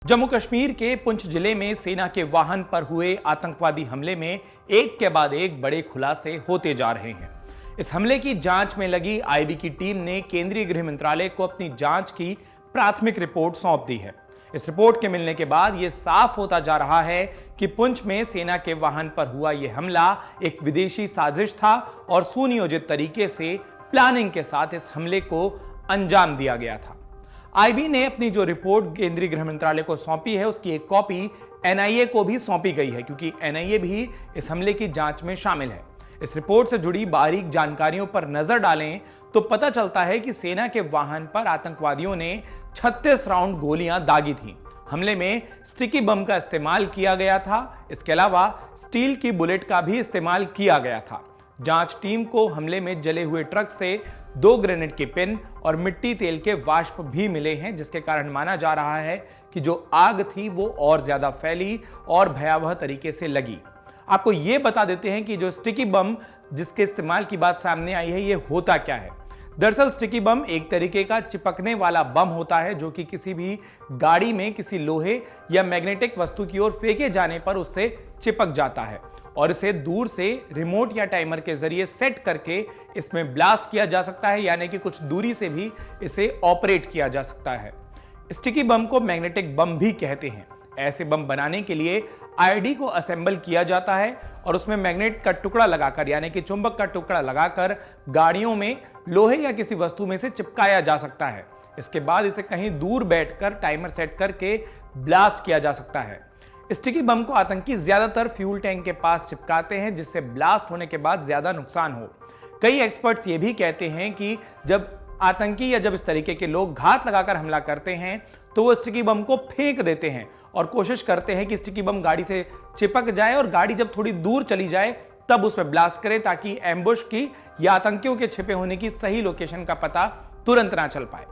जम्मू कश्मीर के पुंछ जिले में सेना के वाहन पर हुए आतंकवादी हमले में एक के बाद एक बड़े खुलासे होते जा रहे हैं। इस हमले की जांच में लगी आईबी की टीम ने केंद्रीय गृह मंत्रालय को अपनी जांच की प्राथमिक रिपोर्ट सौंप दी है। इस रिपोर्ट के मिलने के बाद यह साफ होता जा रहा है कि पुंछ में सेना के वाहन पर हुआ यह हमला एक विदेशी साजिश था और सुनियोजित तरीके से प्लानिंग के साथ इस हमले को अंजाम दिया गया था। आईबी ने अपनी जो रिपोर्ट केंद्रीय गृह मंत्रालय को सौंपी है उसकी एक कॉपी एनआईए को भी सौंपी गई है, क्योंकि एनआईए भी इस हमले की जांच में शामिल है। इस रिपोर्ट से जुड़ी बारीक जानकारियों पर नजर डालें तो पता चलता है कि सेना के वाहन पर आतंकवादियों ने 36 राउंड गोलियां दागी थीं। हमले में स्टिकी बम का इस्तेमाल किया गया था। इसके अलावा स्टील की बुलेट का भी इस्तेमाल किया गया था। जांच टीम को हमले में जले हुए ट्रक से 2 ग्रेनेड के पिन और मिट्टी तेल के वाष्प भी मिले हैं, जिसके कारण माना जा रहा है कि जो आग थी वो और ज्यादा फैली और भयावह तरीके से लगी। आपको ये बता देते हैं कि जो स्टिकी बम जिसके इस्तेमाल की बात सामने आई है, ये होता क्या है। दरअसल स्टिकी बम एक तरीके का चिपकने वाला बम होता है जो कि किसी भी गाड़ी में किसी लोहे या मैग्नेटिक वस्तु की ओर फेंके जाने पर उससे चिपक जाता है और इसे दूर से रिमोट या टाइमर के जरिए सेट करके इसमें ब्लास्ट किया जा सकता है, यानी कि कुछ दूरी से भी इसे ऑपरेट किया जा सकता है। स्टिकी बम को मैग्नेटिक बम भी कहते हैं। ऐसे बम बनाने के लिए आईडी को असेंबल किया जाता है और उसमें मैग्नेट का टुकड़ा लगाकर, यानी कि चुंबक का टुकड़ा लगाकर गाड़ियों में लोहे या किसी वस्तु में से चिपकाया जा सकता है। इसके बाद इसे कहीं दूर बैठकर टाइमर सेट करके ब्लास्ट किया जा सकता है। स्टिकी बम को आतंकी ज्यादातर फ्यूल टैंक के पास चिपकाते हैं, जिससे ब्लास्ट होने के बाद ज्यादा नुकसान हो। कई एक्सपर्ट्स ये भी कहते हैं कि जब आतंकी या जब इस तरीके के लोग घात लगाकर हमला करते हैं तो वो स्टिकी बम को फेंक देते हैं और कोशिश करते हैं कि स्टिकी बम गाड़ी से चिपक जाए और गाड़ी जब थोड़ी दूर चली जाए तब उसमें ब्लास्ट करे, ताकि एम्बुश की या आतंकियों के छिपे होने की सही लोकेशन का पता तुरंत ना चल पाए।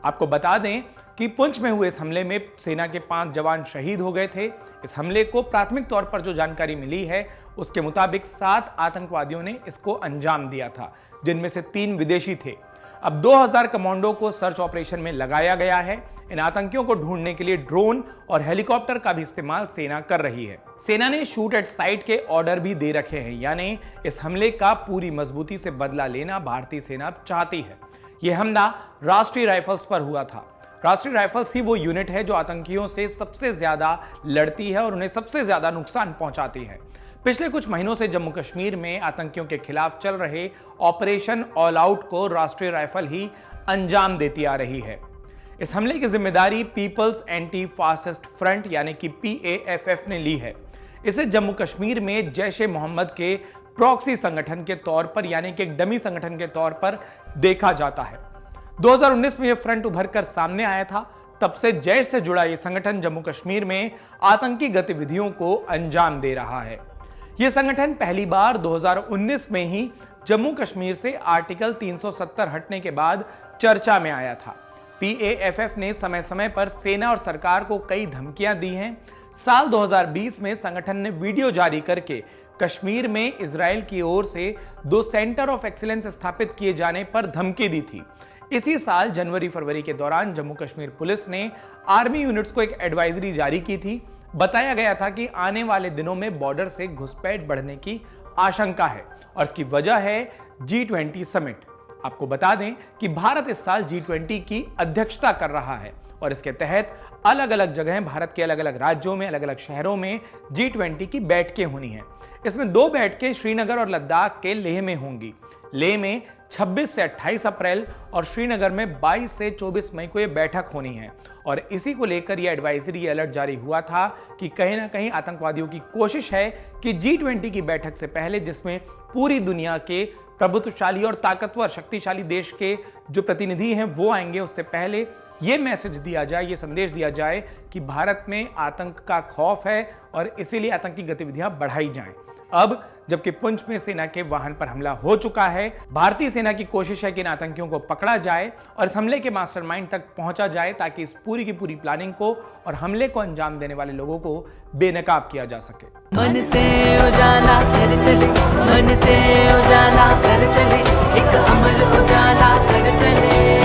आपको बता दें कि पुंछ में हुए इस हमले में सेना के 5 जवान शहीद हो गए थे। इस हमले को प्राथमिक तौर पर जो जानकारी मिली है उसके मुताबिक 7 आतंकवादियों ने इसको अंजाम दिया था, जिनमें से 3 विदेशी थे। अब 2000 कमांडो को सर्च ऑपरेशन में लगाया गया है। इन आतंकियों को ढूंढने के लिए ड्रोन और हेलीकॉप्टर का भी इस्तेमाल सेना कर रही है। सेना ने शूट एट साइट के ऑर्डर भी दे रखे हैं, यानी इस हमले का पूरी मजबूती से बदला लेना भारतीय सेना चाहती है। यह हमला राष्ट्रीय राइफल्स पर हुआ था। राष्ट्रीय राइफल्स ही वो यूनिट है जो आतंकियों से सबसे ज्यादा लड़ती है और उन्हें सबसे ज्यादा नुकसान पहुंचाती है। पिछले कुछ महीनों से जम्मू कश्मीर में आतंकियों के खिलाफ चल रहे ऑपरेशन ऑल आउट को राष्ट्रीय राइफल ही अंजाम देती आ रही है। इस हमले की जिम्मेदारी पीपल्स एंटी फासिस्ट फ्रंट यानी कि PAFF ने ली है। इसे जम्मू कश्मीर में जैश ए मोहम्मद के प्रॉक्सी संगठन के तौर पर, यानी कि एक डमी संगठन के तौर पर देखा जाता है। 2019 में यह फ्रंट उभरकर सामने आया था। तब से जैश से जुड़ा यह संगठन जम्मू कश्मीर में आतंकी गतिविधियों को अंजाम दे रहा है। यह संगठन पहली बार 2019 में ही जम्मू कश्मीर से आर्टिकल 370 हटने के बाद चर्चा में आया था। PAFF ने समय समय पर सेना और सरकार को कई धमकियां दी हैं। साल 2020 में संगठन ने वीडियो जारी करके कश्मीर में इजराइल की ओर से 2 सेंटर ऑफ एक्सीलेंस स्थापित किए जाने पर धमकी दी थी। इसी साल जनवरी-फरवरी के दौरान जम्मू कश्मीर पुलिस ने आर्मी यूनिट्स को एक एडवाइजरी जारी की थी। बताया गया था कि आने वाले दिनों में बॉर्डर से घुसपैठ बढ़ने की आशंका है और इसकी वजह है G20 समिट। आपको बता दें कि भारत इस साल G20 की अध्यक्षता कर रहा है और इसके तहत अलग अलग जगह भारत के अलग अलग राज्यों में, अलग अलग शहरों में G20 की बैठकें होनी हैं। इसमें 2 बैठकें श्रीनगर और लद्दाख के लेह में होंगी। लेह में 26 से 28 अप्रैल और श्रीनगर में 22 से 24 मई को यह बैठक होनी है और इसी को लेकर यह एडवाइजरी अलर्ट जारी हुआ था कि कहीं ना कहीं आतंकवादियों की कोशिश है कि G20 की बैठक से पहले, जिसमें पूरी दुनिया के प्रभुत्वशाली और ताकतवर शक्तिशाली देश के जो प्रतिनिधि हैं वो आएंगे, उससे पहले ये मैसेज दिया जाए, ये संदेश दिया जाए कि भारत में आतंक का खौफ है और इसीलिए आतंकी गतिविधियां बढ़ाई जाएं। अब जबकि पुंछ में सेना के वाहन पर हमला हो चुका है, भारतीय सेना की कोशिश है कि इन आतंकियों को पकड़ा जाए और इस हमले के मास्टरमाइंड तक पहुंचा जाए, ताकि इस पूरी की पूरी प्लानिंग को और हमले को अंजाम देने वाले लोगों को बेनकाब किया जा सके। मन से उजाला कर चले, मन से उजाला कर चले, एक अमर उजाला कर चले।